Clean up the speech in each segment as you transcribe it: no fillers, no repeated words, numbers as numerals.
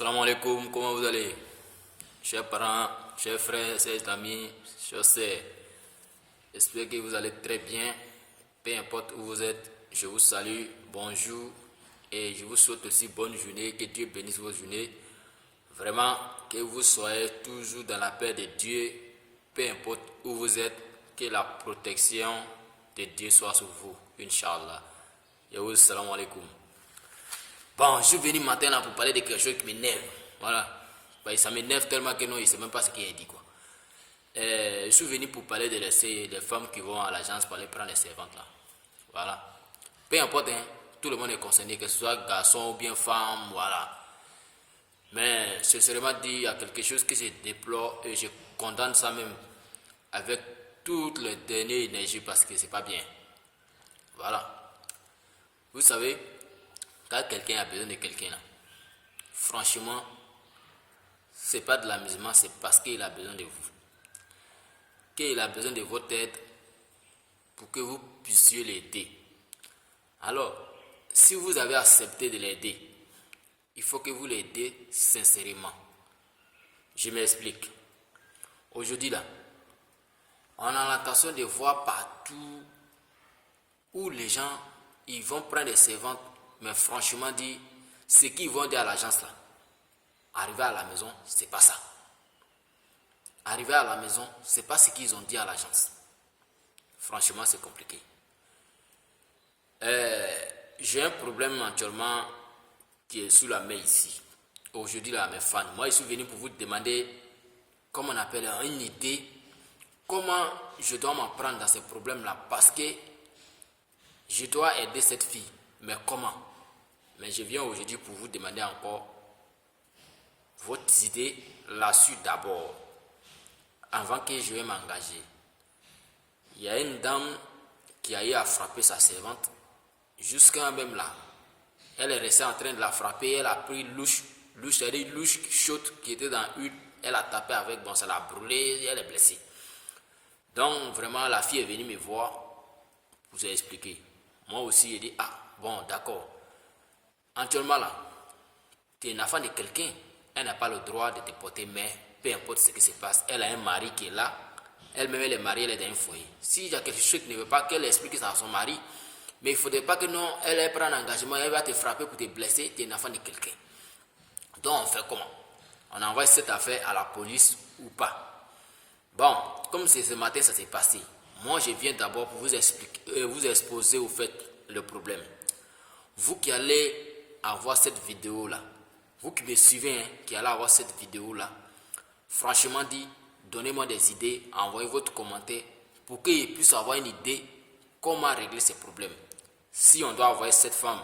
Salam alaikum, comment vous allez? Chers parents, chers frères, chers amis, chers sœurs, j'espère que vous allez très bien. Peu importe où vous êtes, je vous salue, bonjour et je vous souhaite aussi bonne journée, que Dieu bénisse vos journées. Vraiment, que vous soyez toujours dans la paix de Dieu, peu importe où vous êtes, que la protection de Dieu soit sur vous, Inch'Allah. Yo, salam alaikum. Bon, je suis venu matin là pour parler de quelque chose qui m'énerve. Voilà. Bah, ça m'énerve tellement que non, il ne sait même pas ce qu'il a dit, quoi. Je suis venu pour parler de les femmes qui vont à l'agence pour aller prendre les servantes là. Voilà. Peu importe, hein, tout le monde est concerné, que ce soit garçon ou bien femme, voilà. Mais sincèrement dit, il y a quelque chose que je déplore et je condamne ça même avec toute la dernière énergie parce que c'est pas bien. Voilà. Vous savez, quand quelqu'un a besoin de quelqu'un là, franchement, c'est pas de l'amusement, c'est parce qu'il a besoin de vous. Qu'il a besoin de votre aide pour que vous puissiez l'aider. Alors, si vous avez accepté de l'aider, il faut que vous l'aidez sincèrement. Je m'explique. Aujourd'hui là, on a l'intention de voir partout où les gens ils vont prendre des servantes, mais franchement dit, ce qu'ils vont dire à l'agence là, arriver à la maison, c'est pas ça. Arriver à la maison, c'est pas ce qu'ils ont dit à l'agence. Franchement, c'est compliqué. J'ai un problème actuellement qui est sous la main ici. Aujourd'hui là, mes fans, moi je suis venu pour vous demander, comment on appelle, une idée, comment je dois m'en prendre dans ces problèmes là, parce que je dois aider cette fille, mais comment? Mais je viens aujourd'hui pour vous demander encore votre idée là-dessus d'abord, avant que je vais m'engager. Il y a une dame qui a eu à frapper sa servante, jusqu'à même là. Elle est restée en train de la frapper, elle a pris louche chaude qui était dans une, elle a tapé avec, bon ça l'a brûlée, elle est blessée. Donc vraiment la fille est venue me voir, pour vous expliquer. Moi aussi j'ai dit, ah bon d'accord, actuellement là, tu es une enfant de quelqu'un, elle n'a pas le droit de te porter main, peu importe ce qui se passe. Elle a un mari qui est là, elle-même elle est mariée, elle est dans un foyer. S'il y a quelque chose qui ne veut pas qu'elle explique ça à son mari, mais il ne faudrait pas que non, elle prenne un engagement, elle va te frapper pour te blesser, tu es une enfant de quelqu'un. Donc on fait comment? On envoie cette affaire à la police ou pas? Bon, comme c'est ce matin ça s'est passé, moi je viens d'abord pour vous expliquer, vous exposer au fait le problème. Vous qui allez avoir cette vidéo là, vous qui me suivez, hein, qui allez avoir cette vidéo là, franchement dit, donnez-moi des idées, envoyez votre commentaire pour qu'ils puissent avoir une idée comment régler ces problèmes. Si on doit envoyer cette femme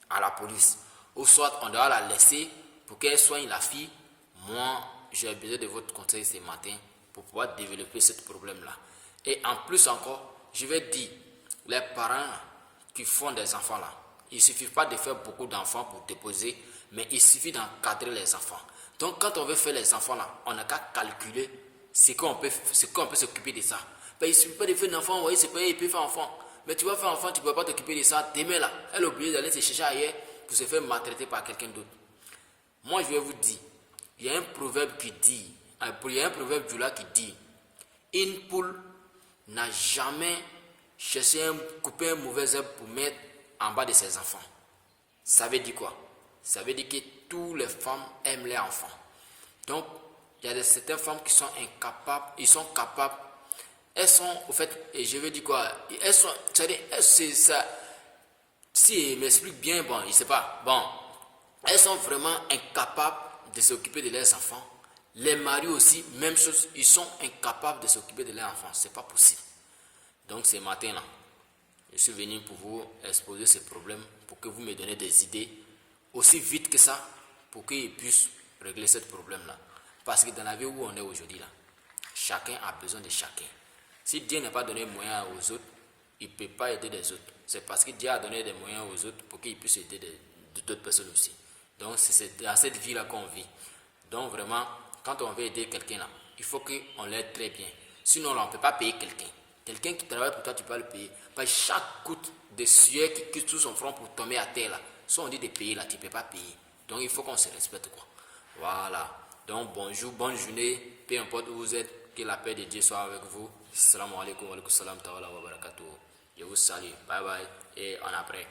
à la police, ou soit on doit la laisser pour qu'elle soigne la fille, moi j'ai besoin de votre conseil ce matin pour pouvoir développer ce problème là. Et en plus encore, je vais dire, les parents qui font des enfants là, il ne suffit pas de faire beaucoup d'enfants pour déposer, mais il suffit d'encadrer les enfants. Donc quand on veut faire les enfants là, on n'a qu'à calculer ce qu'on peut s'occuper de ça. Ben, il ne suffit pas de faire un enfant, vous voyez, c'est pas il peut faire enfant. Mais tu vas faire enfant, tu ne peux pas t'occuper de ça. Demain là, elle est obligée d'aller se chercher ailleurs pour se faire maltraiter par quelqu'un d'autre. Moi je vais vous dire, il y a un proverbe qui dit, une poule n'a jamais cherché à couper un mauvais herbe pour mettre en bas de ses enfants. Ça veut dire quoi? Ça veut dire que toutes les femmes aiment les enfants. Donc, il y a certaines femmes qui sont incapables, elles sont, au fait, et je veux dire quoi, elles sont, c'est ça, si je m'explique bien, bon, je ne sais pas, bon, elles sont vraiment incapables de s'occuper de leurs enfants. Les maris aussi, même chose, ils sont incapables de s'occuper de leurs enfants, c'est pas possible. Donc, ce matin-là, je suis venu pour vous exposer ce problème, pour que vous me donniez des idées, aussi vite que ça, pour qu'ils puissent régler ce problème-là. Parce que dans la vie où on est aujourd'hui, là, chacun a besoin de chacun. Si Dieu n'a pas donné moyen aux autres, il ne peut pas aider les autres. C'est parce que Dieu a donné des moyens aux autres pour qu'ils puissent aider d'autres personnes aussi. Donc c'est dans cette vie-là qu'on vit. Donc vraiment, quand on veut aider quelqu'un là, il faut qu'on l'aide très bien. Sinon là, on ne peut pas payer quelqu'un. Quelqu'un qui travaille pour toi, tu peux le payer. Parce que chaque goutte de sueur qui quitte sous son front pour tomber à terre là, si on dit de payer là, tu ne peux pas payer. Donc il faut qu'on se respecte quoi. Voilà. Donc bonjour, bonne journée, peu importe où vous êtes, que la paix de Dieu soit avec vous. Salam alaikum wa alaikum salam ta'ala wa barakatuh. Je vous salue. Bye bye et en après.